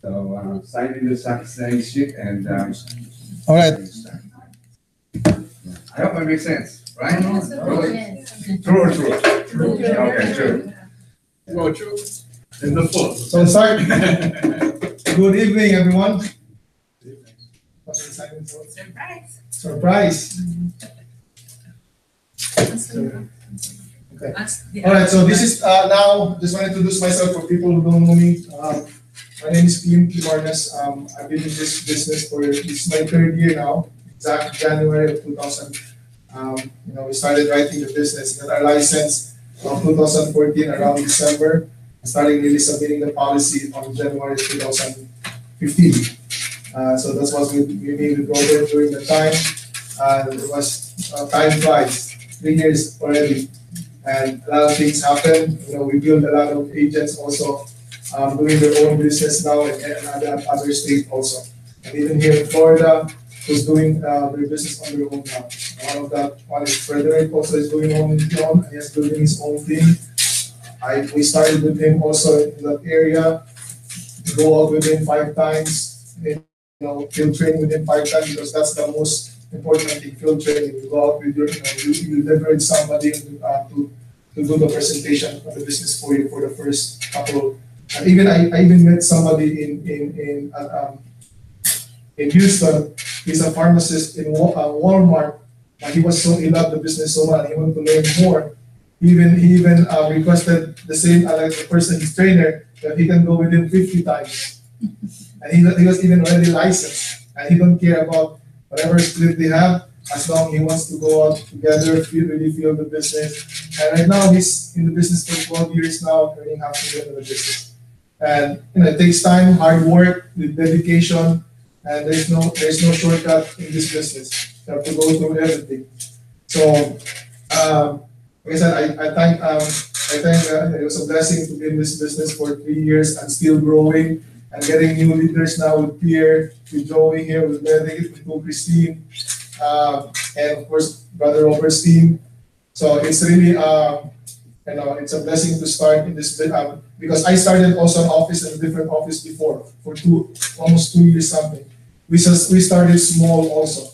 So signing the signing sheet and All right. I hope it makes sense, right? Yes. True or true? Okay, true. Well, true. In the full. So let's start. Good evening, everyone. Surprise. Surprise. Okay. Yeah. All right. So this is now. Just want to introduce myself for people who don't know me. My name is Clint Libarnes. I've been in this business for this is my third year now. Exact January of 2000. We started writing the business. Got our license from 2014 around December. Starting really submitting the policy on January 2015. So that's what we made with Robert during the time. It was time flies, 3 years already, and a lot of things happened. We built a lot of agents also doing their own business now in other states also, and even here in Florida, who's doing their business on their own now. One is Frederick also is doing on his own, and he's building his own thing. We started with him also in that area. Go out with him 5 times. Field training with him 5 times because that's the most important thing. Field training. You go out with your, you leverage somebody to do the presentation of the business for you for the first couple. And even I even met somebody in Houston. He's a pharmacist in Walmart, and he loved the business so much. He wanted to learn more. He even requested the same like the person, his trainer, that he can go with him 50 times. And he was even already licensed. And he don't care about whatever split they have, as long he wants to go out together, really feel the business. And right now he's in the business for 12 years now, earning half a million in the business. And it takes time, hard work, with dedication, and there's no shortcut in this business. You have to go through everything. So like I said, I thank it was a blessing to be in this business for 3 years and still growing and getting new leaders now with Pierre, with Joey here, with Benedict, with Christine, and of course Brother Robert's team. So it's really it's a blessing to start in this because I started also an office in a different office before for almost 2 years something. We started small also,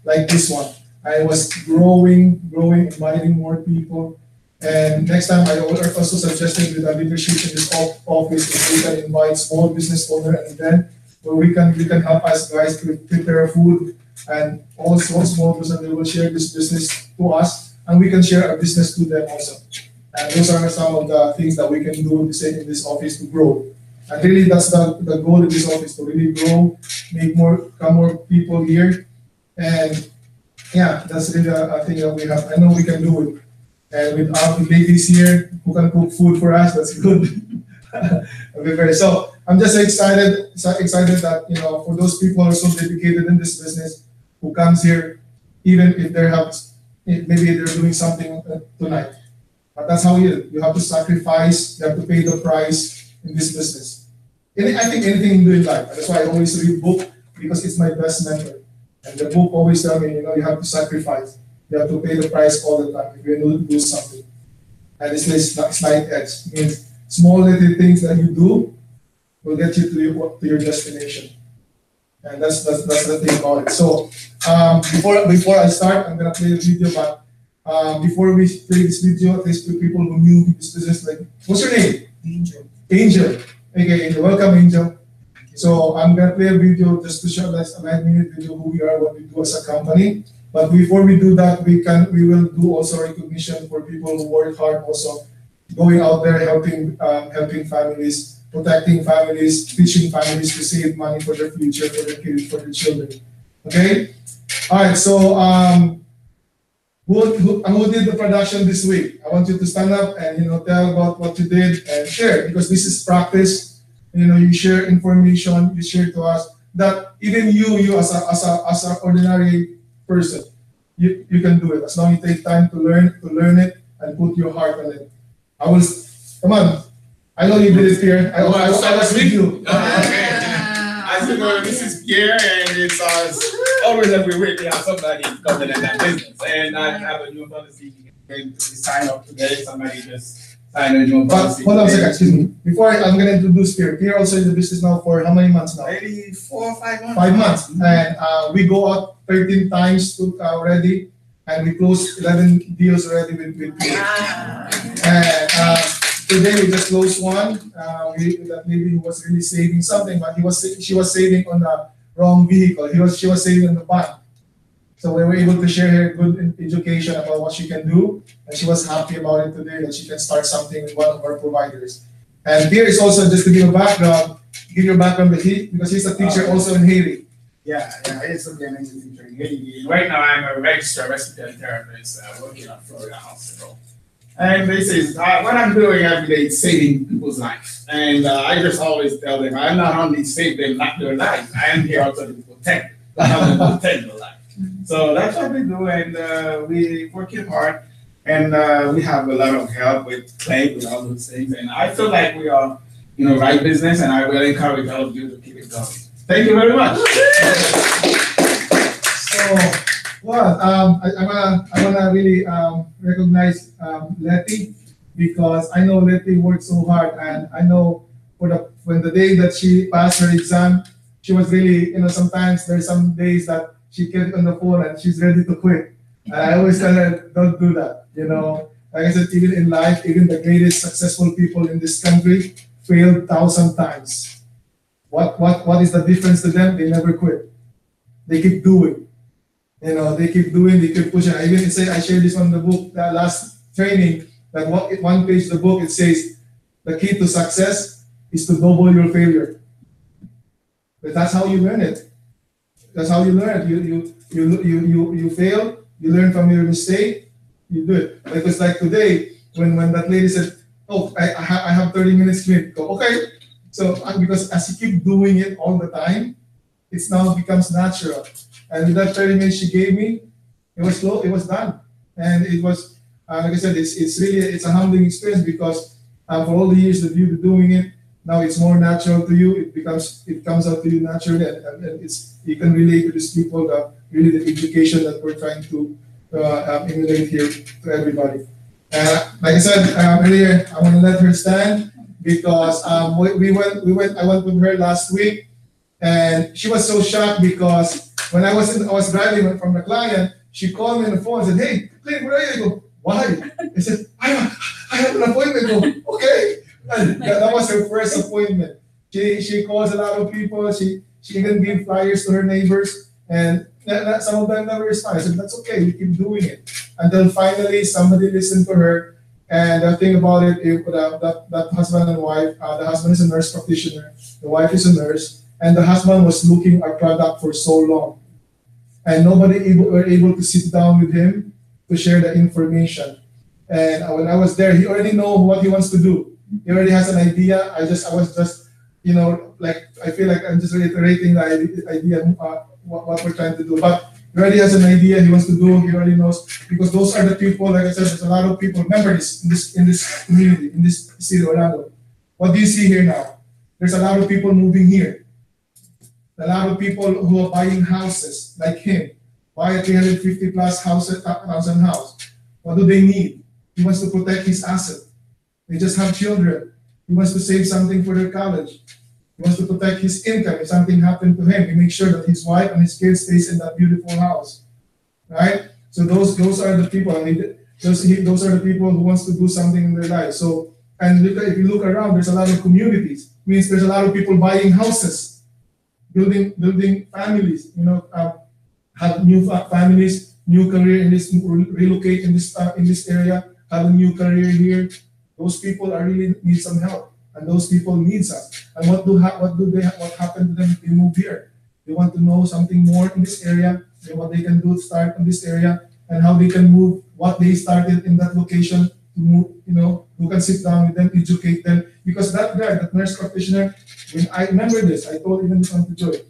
like this one. I was growing, inviting more people. And next time I also suggested with the leadership in this office if we can invite small business owner and event where we can help us guys to prepare food and also small business they will share this business to us and we can share our business to them also. And those are some of the things that we can do in this office to grow. And really that's the goal of this office, to really grow, come more people here. And yeah, that's really a thing that we have. I know we can do it. And with our ladies here who can cook food for us, that's good. So I'm just excited that for those people who are so dedicated in this business who comes here, even if maybe they're doing something tonight. But that's how you have to sacrifice, you have to pay the price in this business. I think anything you do in life. That's why I always read book because it's my best mentor. And the book always tells me, you have to sacrifice. You have to pay the price all the time if you're going to do something. And this is slight edge. It means small little things that you do will get you to your destination. And that's the thing about it. So before I start, I'm gonna play the video. But before we play this video, at least for people who knew this business, like what's your name? Angel. Angel. Okay, Angel. Welcome, Angel. So I'm gonna play a video just to show us a 9-minute video who we are, what we do as a company. But before we do that, we will do also recognition for people who work hard, also going out there helping families, protecting families, teaching families to save money for their future, for their kids, for their children. Okay. All right. So who did the production this week? I want you to stand up and tell about what you did and share, because this is practice. You share information, you share to us that even you as an ordinary person, you can do it as long as you take time to learn it and put your heart on it. Come on. I know you did it here. I was with you. As you know, this is Pierre, and it's always every week we have somebody coming in that business. And I have a new policy. You sign up today, somebody just Management But policy. hold on a second, excuse me. Before I'm gonna introduce Pierre. Pierre also in the business now for how many months now? Maybe 4 or 5 months. 5 months. And we go out 13 times already, and we closed 11 deals already with Pierre. And today we just closed one. That lady was really saving something, but she was saving on the wrong vehicle. She was saving on the bank. So we were able to share her good education about what she can do, and she was happy about it today that she can start something with one of our providers. And Pierre is also, just to give you a background, because he's a teacher also in Haiti. Yeah, it's a an English teacher in Haiti. Right now, I'm a registered resident therapist working at Florida Hospital. And this is what I'm doing every day is saving people's lives. And I just always tell them, I'm not only save them, not their life. I am here also to protect them, protect their life. So that's what we do, and we working hard, and we have a lot of help with Clint and all those things. And I feel like we are, right business, and I will encourage all of you to keep it going. Thank you very much. So, well, I wanna really recognize Letty, because I know Letty worked so hard, and I know when the day that she passed her exam, she was really, sometimes there's some days that she gets on the phone and she's ready to quit. And I always tell her, don't do that. Like I said, even in life, even the greatest successful people in this country failed 1,000 times. What is the difference to them? They never quit. They keep doing. They keep doing, they keep pushing. I even say, I shared this on the book, that last training, that one page of the book, it says, the key to success is to double your failure. But that's how you learn it. That's how you learn. You fail, you learn from your mistake, you do it. Because like today, when that lady said, oh, I have 30 minutes Clint, go, okay. So because as you keep doing it all the time, it's now becomes natural. And with that 30 minutes she gave me, it was slow, it was done. And it was, like I said, it's a humbling experience, because for all the years that you've been doing it, now it's more natural to you. It comes out to you naturally, and you can relate to these people that really the education that we're trying to emulate here to everybody. Like I said earlier, I want to let her stand, because I went with her last week, and she was so shocked because when I was driving from the client, she called me on the phone and said, "Hey, Clint, where are you?" I go, "Why?" I said, I have an appointment." I go, "Okay." That was her first appointment. She calls a lot of people. She even gave flyers to her neighbors, and some of them never respond. I said, "That's okay. We keep doing it." Until finally somebody listened to her. And the thing about it, that husband and wife, the husband is a nurse practitioner, the wife is a nurse, and the husband was looking at product for so long, and nobody were able to sit down with him to share the information. And when I was there, he already know what he wants to do. He already has an idea. I was just, I feel like I'm just reiterating the idea what we're trying to do. But he already has an idea he wants to do. He already knows, because those are the people. Like I said, there's a lot of people. Remember this in this community, in this city of Orlando. What do you see here now? There's a lot of people moving here. A lot of people who are buying houses like him, buy a 350 plus thousand house. What do they need? He wants to protect his asset. They just have children. He wants to save something for their college. He wants to protect his income. If something happened to him, he makes sure that his wife and his kids stays in that beautiful house, right? So those are the people. Those are the people who wants to do something in their life. So, and if you look around, there's a lot of communities. It means there's a lot of people buying houses, building families. Have new families, new career in this, relocate in this area, have a new career here. Those people really need some help, and those people need us. And what happened to them if they move here? They want to know something more in this area, and what they can do to start in this area, and how they can move what they started in that location to move. Who can sit down with them, educate them. Because that guy, that nurse practitioner, when I remember this, I told even this one to Joy.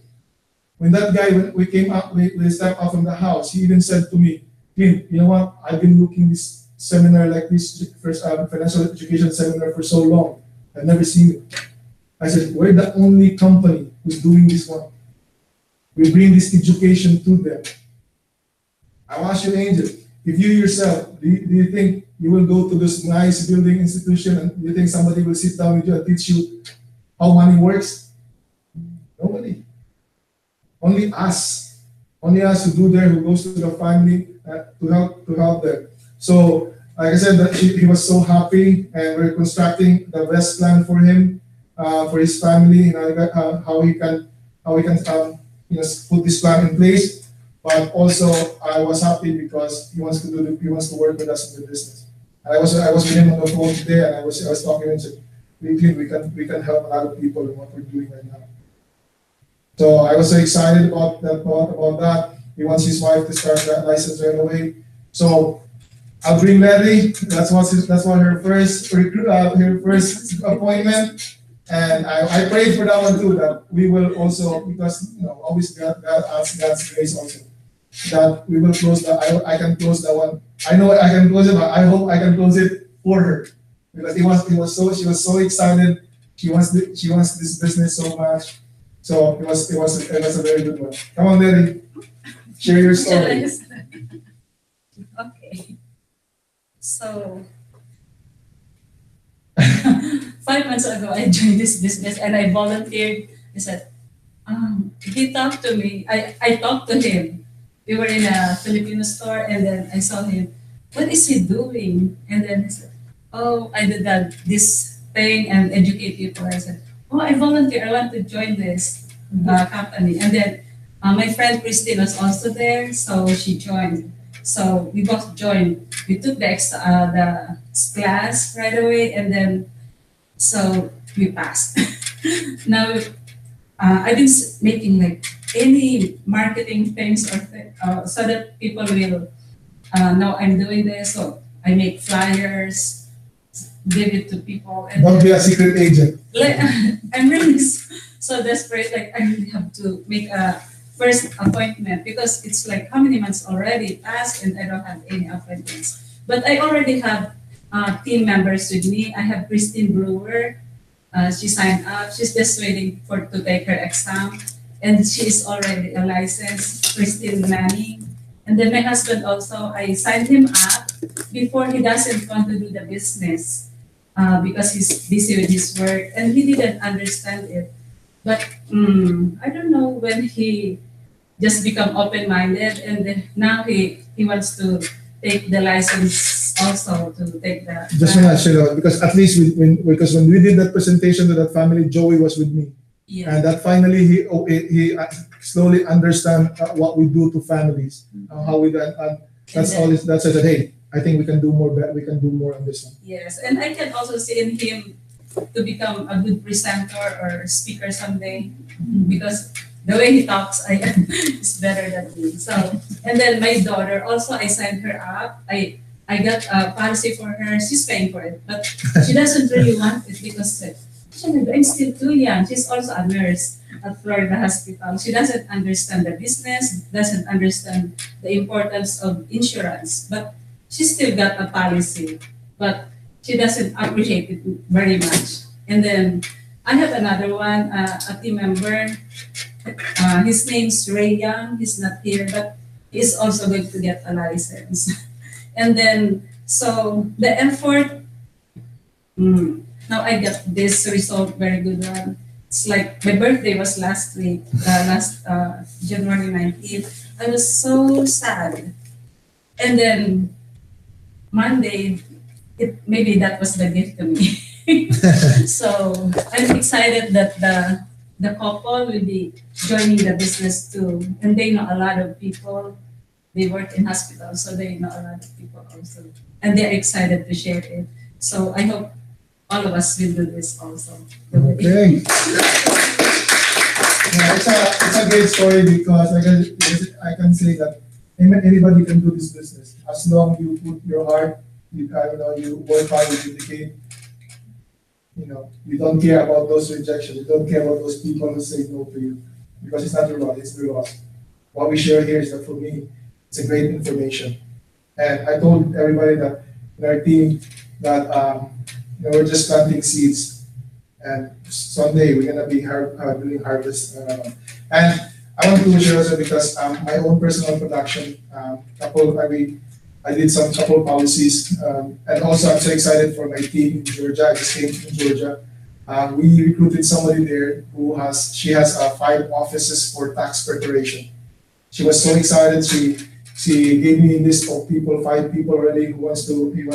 When that guy, when we came up, we stepped out from the house, he even said to me, "Clint, you know what? I've been looking this seminar like this, first financial education seminar for so long. I've never seen it." I said, "We're the only company who's doing this one. We bring this education to them." I ask you, Angel, if you yourself, do you think You will go to this nice building institution and you think somebody will sit down with you and teach you how money works? Nobody. Only us. Only us who do there, who goes to the family to help them. So, like I said, that he was so happy, and we're constructing the best plan for him, for his family, how he can put this plan in place. But also, I was happy because he wants to work with us in the business. And I was with him on the phone today, and I was talking to him and said, we can help a lot of people in what we're doing right now. So I was so excited about that. He wants his wife to start that license right away. So I'll bring Letty. That's what her first appointment. And I prayed for that one too, that we will also, because always God asks God's grace also, that we will close that. I can close that one. I know I can close it, but I hope I can close it for her, because she was so excited. She wants this business so much. So it was a very good one. Come on, Letty, share your story. Okay. So 5 months ago, I joined this business and I volunteered. He said, he talked to me. I talked to him. We were in a Filipino store, and then I saw him. What is he doing? And then he said, oh, I did this thing and educate people. I said, oh, I volunteer. I want to join this company. And then my friend Christine was also there, so she joined. So we both joined. We took the class right away, and then so we passed. Now I've been making like any marketing things so that people will know I'm doing this. So I make flyers, give it to people. And Don't be a secret agent. like, I'm really so desperate. Like I really have to make a first appointment, because it's like how many months already passed and I don't have any appointments. But I already have team members with me. I have Christine Brewer. She signed up. She's just waiting to take her exam, and she is already a licensed Christine Manning. And then my husband also, I signed him up before. He doesn't want to do the business because he's busy with his work, and he didn't understand it. But I don't know when he just become open-minded, and then now he wants to take the license also to take the. Just want to share, because at least because when we did that presentation to that family, Joey was with me, and that finally he slowly understand what we do to families, how we and that's all. That's it. Hey, I think we can do more. We can do more on this one. Yes, and I can also see in him to become a good presenter or speaker someday, because the way he talks is better than me. So, and then my daughter also, I signed her up. I got a policy for her. She's paying for it, but she doesn't really want it because I'm still too young. She's also a nurse at Florida Hospital. She doesn't understand the business, doesn't understand the importance of insurance, but she still got a policy, but she doesn't appreciate it very much. And then I have another one, a team member. His name's Ray Young. He's not here, but he's also going to get a license. And then, so the effort, now I got this result, very good one. It's like my birthday was last week, January 19th. I was so sad. And then Monday, maybe that was the gift to me. So I'm excited that the couple will be joining the business too. And they know a lot of people. They work in hospitals, so they know a lot of people also. And they're excited to share it. So I hope all of us will do this also. Okay. Yeah, it's a great story, because I can say that anybody can do this business as long you put your heart, you work hard, you dedicate. You don't care about those rejections. You don't care about those people who say no to you, because it's not your loss, it's their loss. What we share here is that, for me, it's a great information. And I told everybody that in our team that we're just planting seeds, and someday we're gonna be doing harvest. And I want to share also, because my own personal production, I did some couple of policies, and also I'm so excited for my team in Georgia. I just came from Georgia. We recruited somebody there she has 5 offices for tax preparation. She was so excited. She gave me a list of people, 5 people already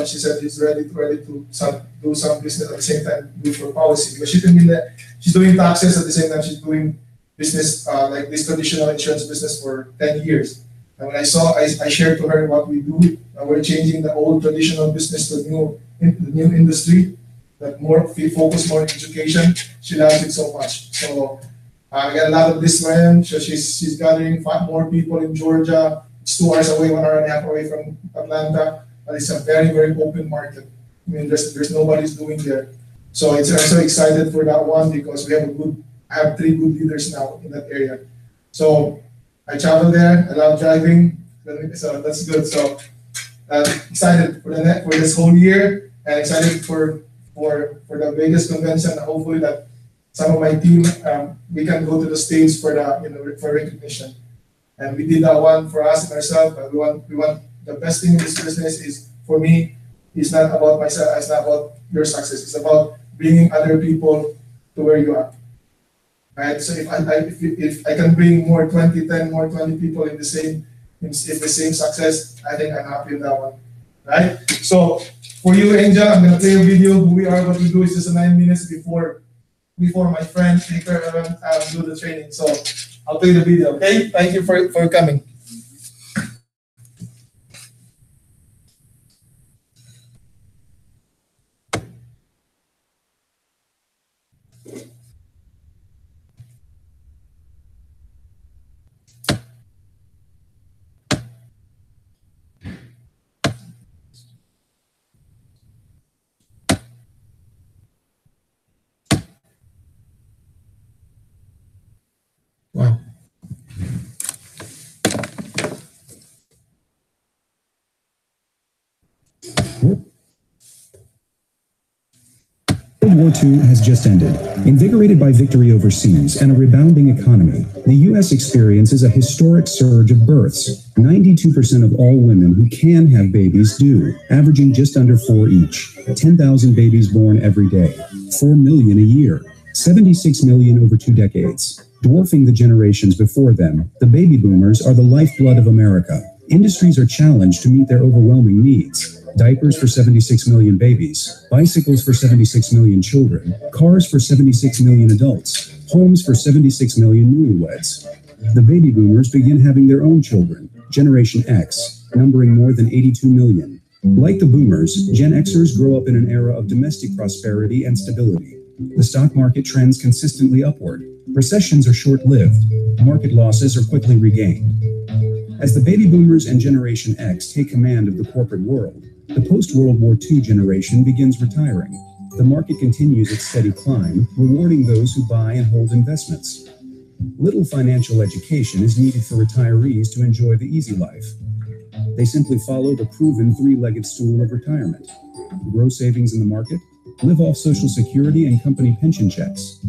she said she's ready to do some business at the same time, do for policy. Because she's doing taxes at the same time she's doing business, like this traditional insurance business for 10 years. And when I shared to her what we do, we're changing the old traditional business to the new industry, that we focus more on education. She loves it so much. So I got a lot of this land. So she's gathering 5 more people in Georgia. It's 2 hours away, 1.5 hours away from Atlanta, but it's a very, very open market. I mean, there's nobody's doing there. So I'm so excited for that one because I have 3 good leaders now in that area. So I travel there. I love driving, so that's good. So excited for this whole year, and excited for the Vegas convention. Hopefully that some of my team we can go to the States for for recognition. And we did that one for us and ourselves. But we want the best thing in this business is, for me, it's not about myself. It's not about your success. It's about bringing other people to where you are. Right. So if I can bring more 20 people in the same success, I think I'm happy with that one. Right. So for you, Angel, I'm gonna play a video. Who we are, what we do is just 9 minutes before my friend do the training. So I'll play the video, okay? Thank you for coming. Wow. World War II has just ended. Invigorated by victory overseas and a rebounding economy, the U.S. experiences a historic surge of births. 92% of all women who can have babies do, averaging just under 4 each. 10,000 babies born every day. 4 million a year. 76 million over 2 decades. Dwarfing the generations before them, the baby boomers are the lifeblood of America. Industries are challenged to meet their overwhelming needs. Diapers for 76 million babies, bicycles for 76 million children, cars for 76 million adults, homes for 76 million newlyweds. The baby boomers begin having their own children, Generation X, numbering more than 82 million. Like the boomers, Gen Xers grow up in an era of domestic prosperity and stability. The stock market trends consistently upward. Recessions are short-lived. Market losses are quickly regained. As the baby boomers and Generation X take command of the corporate world, the post-World War II generation begins retiring. The market continues its steady climb, rewarding those who buy and hold investments. Little financial education is needed for retirees to enjoy the easy life. They simply follow the proven 3-legged stool of retirement. Grow savings in the market, live off Social Security and company pension checks.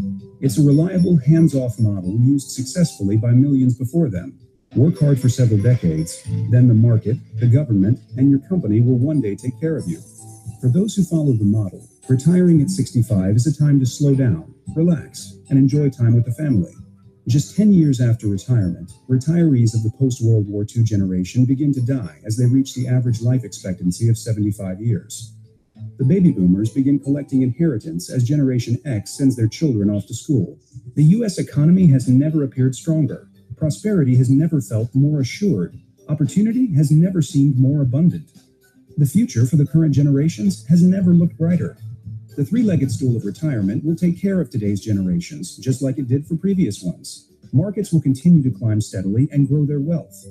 It's a reliable, hands-off model used successfully by millions before them. Work hard for several decades, then the market, the government, and your company will one day take care of you. For those who follow the model, retiring at 65 is a time to slow down, relax, and enjoy time with the family. Just 10 years after retirement, retirees of the post-World War II generation begin to die as they reach the average life expectancy of 75 years. The baby boomers begin collecting inheritance as Generation X sends their children off to school. The U.S. economy has never appeared stronger. Prosperity has never felt more assured. Opportunity has never seemed more abundant. The future for the current generations has never looked brighter. The 3-legged stool of retirement will take care of today's generations, just like it did for previous ones. Markets will continue to climb steadily and grow their wealth.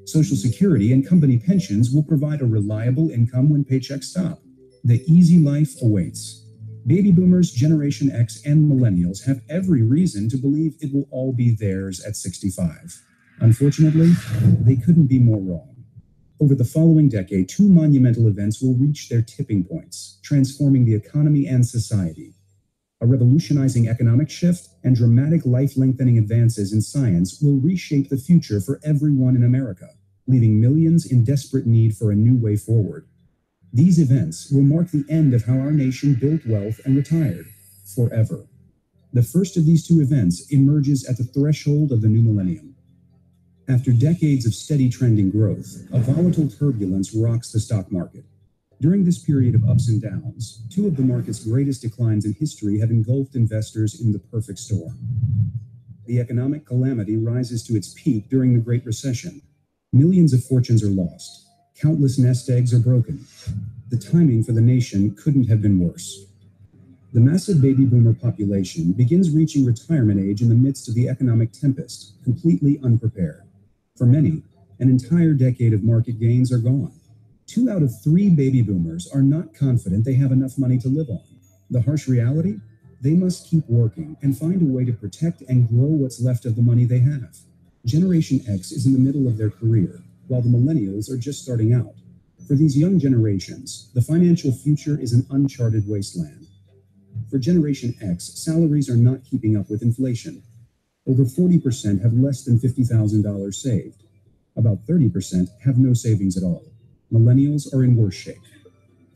Social Security and company pensions will provide a reliable income when paychecks stop. The easy life awaits. Baby boomers, Generation X, and millennials have every reason to believe it will all be theirs at 65. Unfortunately, they couldn't be more wrong. Over the following decade, 2 monumental events will reach their tipping points, transforming the economy and society. A revolutionizing economic shift and dramatic life-lengthening advances in science will reshape the future for everyone in America. leaving millions in desperate need for a new way forward. These events will mark the end of how our nation built wealth and retired forever. The first of these two events emerges at the threshold of the new millennium. After decades of steady trending growth, a volatile turbulence rocks the stock market. During this period of ups and downs, two of the market's greatest declines in history have engulfed investors in the perfect storm. The economic calamity rises to its peak during the Great Recession. Millions of fortunes are lost. Countless nest eggs are broken. The timing for the nation couldn't have been worse. The massive baby boomer population begins reaching retirement age in the midst of the economic tempest, completely unprepared. For many, an entire decade of market gains are gone. 2 out of 3 baby boomers are not confident they have enough money to live on. The harsh reality? They must keep working and find a way to protect and grow what's left of the money they have. Generation X is in the middle of their career, while the millennials are just starting out. For these young generations, the financial future is an uncharted wasteland. For Generation X, salaries are not keeping up with inflation. Over 40% have less than $50,000 saved. About 30% have no savings at all. Millennials are in worse shape.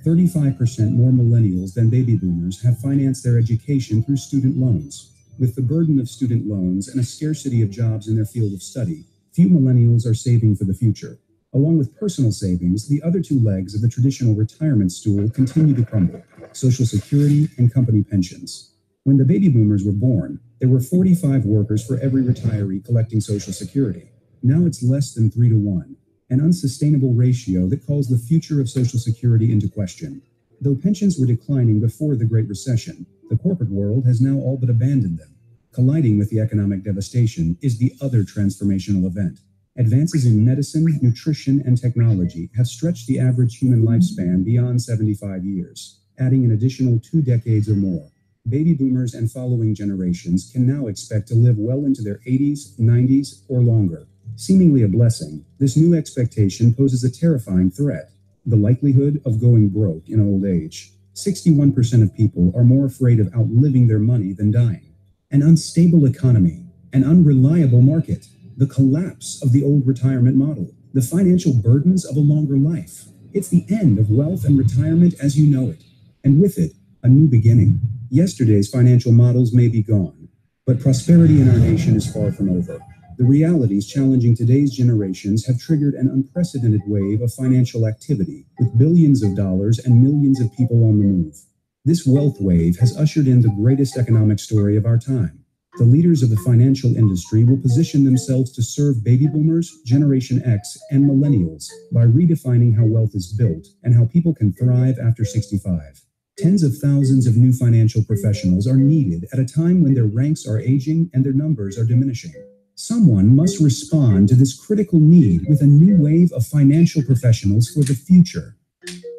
35% more millennials than baby boomers have financed their education through student loans. With the burden of student loans and a scarcity of jobs in their field of study, few millennials are saving for the future. Along with personal savings, the other two legs of the traditional retirement stool continue to crumble: Social Security and company pensions. When the baby boomers were born, there were 45 workers for every retiree collecting Social Security. Now it's less than 3 to 1, an unsustainable ratio that calls the future of Social Security into question. Though pensions were declining before the Great Recession, the corporate world has now all but abandoned them. Colliding with the economic devastation is the other transformational event. Advances in medicine, nutrition, and technology have stretched the average human lifespan beyond 75 years, adding an additional 2 decades or more. Baby boomers and following generations can now expect to live well into their 80s, 90s, or longer. Seemingly a blessing, this new expectation poses a terrifying threat: the likelihood of going broke in old age. 61% of people are more afraid of outliving their money than dying. An unstable economy, an unreliable market, the collapse of the old retirement model, the financial burdens of a longer life. It's the end of wealth and retirement as you know it, and with it, a new beginning. Yesterday's financial models may be gone, but prosperity in our nation is far from over. The realities challenging today's generations have triggered an unprecedented wave of financial activity, with billions of dollars and millions of people on the move. This wealth wave has ushered in the greatest economic story of our time. The leaders of the financial industry will position themselves to serve baby boomers, Generation X, and millennials by redefining how wealth is built and how people can thrive after 65. Tens of thousands of new financial professionals are needed at a time when their ranks are aging and their numbers are diminishing. Someone must respond to this critical need with a new wave of financial professionals for the future.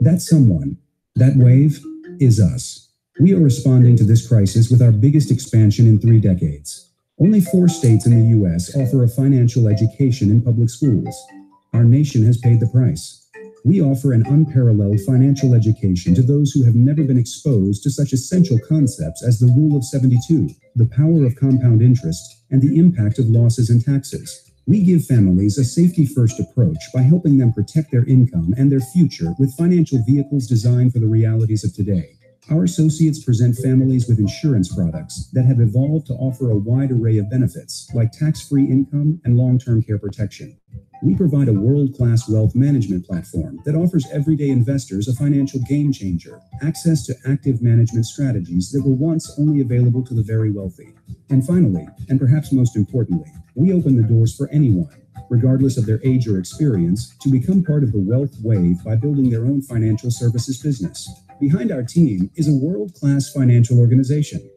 That someone, that wave, is us. We are responding to this crisis with our biggest expansion in 3 decades. Only 4 states in the U.S. offer a financial education in public schools. Our nation has paid the price. We offer an unparalleled financial education to those who have never been exposed to such essential concepts as the Rule of 72, the power of compound interest, and the impact of losses and taxes. We give families a safety-first approach by helping them protect their income and their future with financial vehicles designed for the realities of today. Our associates present families with insurance products that have evolved to offer a wide array of benefits, like tax-free income and long-term care protection. We provide a world-class wealth management platform that offers everyday investors a financial game changer, access to active management strategies that were once only available to the very wealthy. And finally, and perhaps most importantly, we open the doors for anyone, regardless of their age or experience, to become part of the wealth wave by building their own financial services business. Behind our team is a world-class financial organization.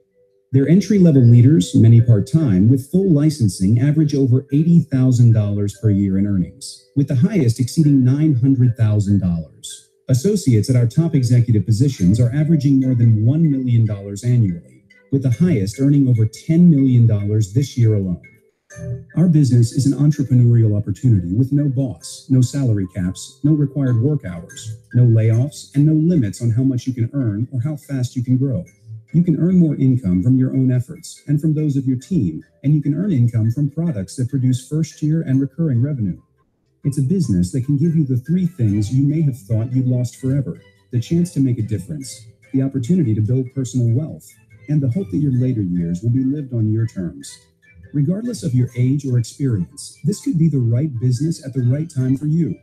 Their entry-level leaders, many part-time, with full licensing, average over $80,000 per year in earnings, with the highest exceeding $900,000. Associates at our top executive positions are averaging more than $1 million annually, with the highest earning over $10 million this year alone. Our business is an entrepreneurial opportunity with no boss, no salary caps, no required work hours, no layoffs, and no limits on how much you can earn or how fast you can grow. You can earn more income from your own efforts and from those of your team, and you can earn income from products that produce first-year and recurring revenue. It's a business that can give you the three things you may have thought you'd lost forever: the chance to make a difference, the opportunity to build personal wealth, and the hope that your later years will be lived on your terms. Regardless of your age or experience, this could be the right business at the right time for you.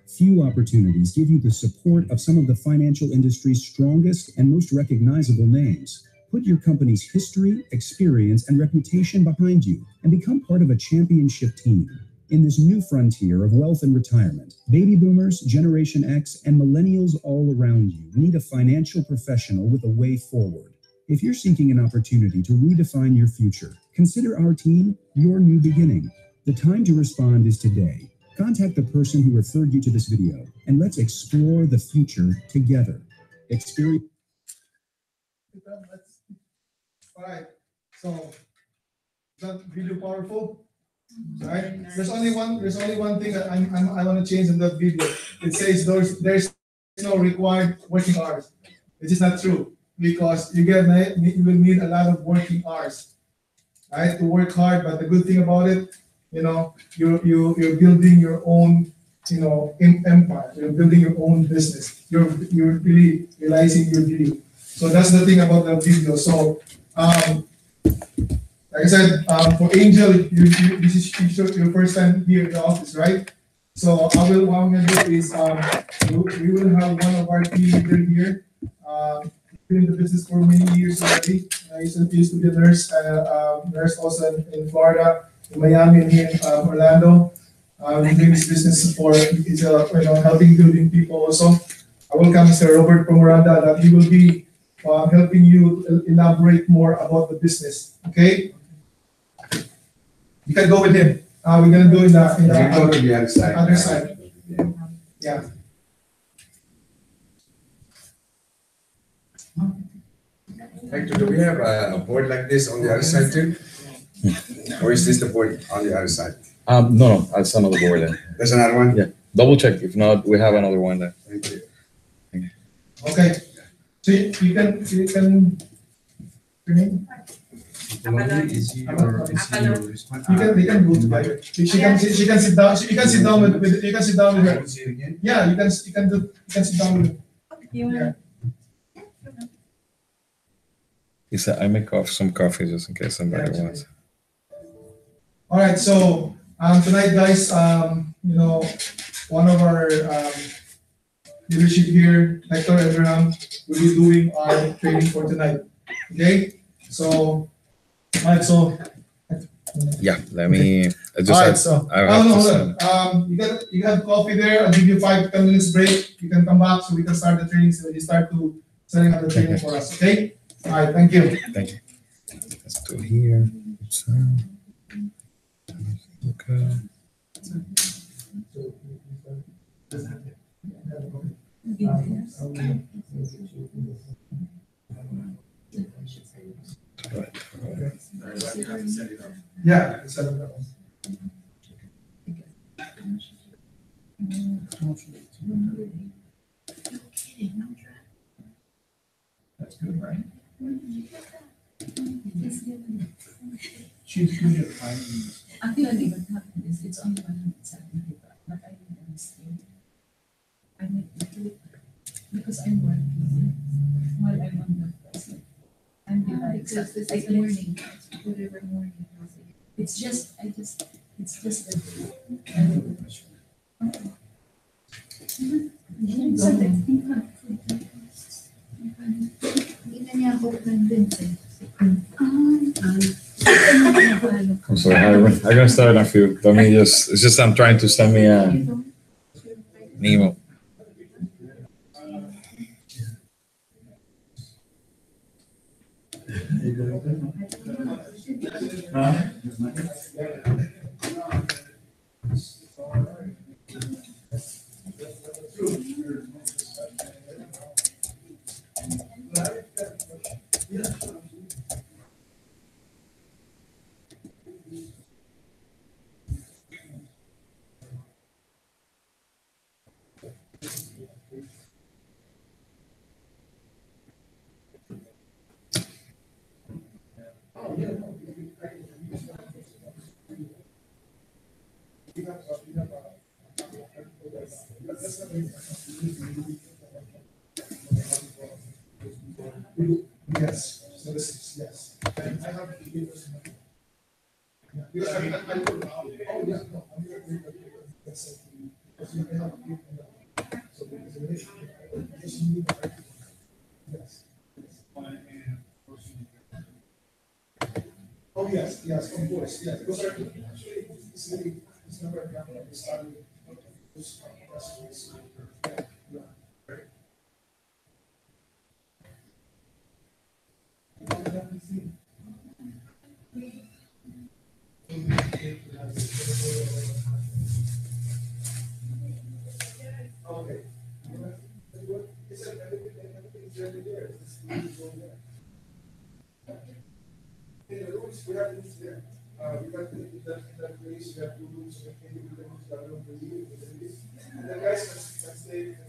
Few opportunities give you the support of some of the financial industry's strongest and most recognizable names. Put your company's history, experience, and reputation behind you and become part of a championship team. In this new frontier of wealth and retirement, baby boomers, Generation X, and millennials all around you need a financial professional with a way forward. If you're seeking an opportunity to redefine your future, consider our team your new beginning. The time to respond is today. Contact the person who referred you to this video, and let's explore the future together. Experience. All right. So, is that video powerful? All right. There's only one thing that I want to change in that video. It says there's no required working hours. It is not true, because you will need a lot of working hours, right, to work hard. But the good thing about it, you're building your own, empire. You're building your own business. You're really realizing your dream. So that's the thing about the video. So, like I said, for Angel, this is your first time here at the office, right? So what I'm gonna do is we will have one of our team leader here. Been in the business for many years already. I used to be a nurse, nurse also in Florida, in Miami, and here in Orlando. We're doing this business for helping building people also. I welcome Mr. Robert Pomoranda, that he will be helping you elaborate more about the business. Okay, you can go with him. We're gonna do it in the other side. Other side. Yeah. Hector, do we have a board like this on the other side too? Or is this the board on the other side? No, that's another board there. There's another one? Yeah, double check. If not, we have another one there. Thank you. Okay. So you can. Your name? Is he or is he or is one? They can go together. She can sit down. You can sit down with you can sit down with her. See it again? Yeah, you can sit down with her. Yeah. He said, I make some coffee just in case somebody wants. All right. So tonight, guys, one of our leadership here, Hector Abraham, will be doing our training for tonight. Okay. So, all right. So. Yeah. Let me. I just. All right. Have, So. I have to Hold send. on. You have coffee there. I'll give you 5 to 10 minutes break. You can come back so we can start the training. So you start to setting up the training for us. Okay. All right. Thank you. Thank you. Let's do it here. So, okay. Yeah. Set it up. That's good, right? She's good at finding. Actually, what happened is it's only 170, but I didn't understand. I need to do it because I'm working while I'm on the present. I'm like, I learning whatever morning. It's just a I'm sorry. I'm gonna start in a few. Let me just. It's just I'm trying to send me an email. Yes, so this is, yes. And I have to give us. Yeah, because I told now, oh, yeah, no, I'm here, that's it. Because you have to give them that. So because of this, because you need the. Yes. Oh, yes, yes, of course, yes, because actually, it's never happened, we started. Okay. It's everything's already there. In the rooms, we have rooms there. We got that place, we have 2 rooms, maybe we can use that room for you. And the guys can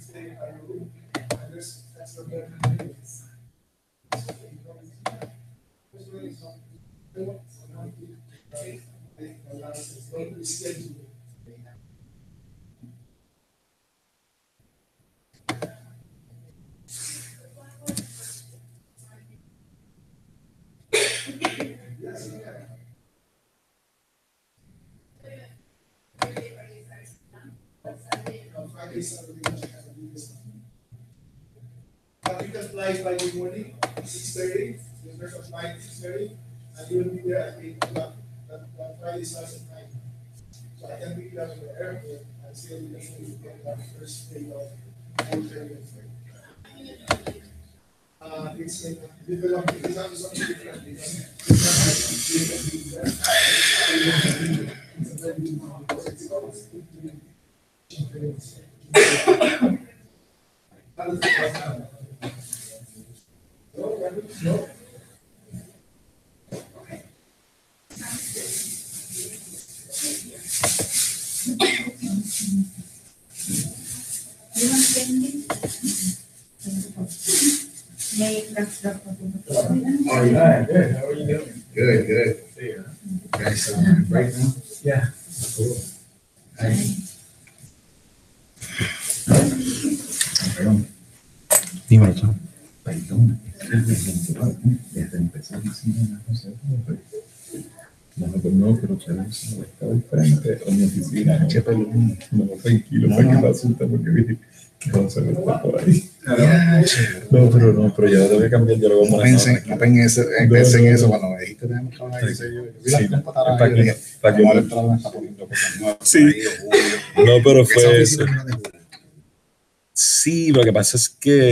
stay in our room. And there's extra bed. You can fly Friday morning, 6:30. There's a flight 6:30, and you will be there at 8 o'clock. That Friday starts at 9. So I can pick you up in the airport and still be able to get that first day of 9:30. It's like developing. It's not something different because it's not it's a very good one because it's always good to be no. Oh, yeah, good. How are you doing? Good, good. Okay, so break now? Yeah. Cool. Dímelo, chavo. Perdón. Desde empezar diciendo una cosa. No, pero chévere, estaba al frente a mi oficina. Qué pelón. No, tranquilo, para que te asusta porque vi que José no está por ahí. No, pero ya lo voy a cambiar, ya lo voy a poner. No pensé en eso cuando me dijiste tenemos que hablar. Sí, no, pero fue eso. Sí, lo que pasa es que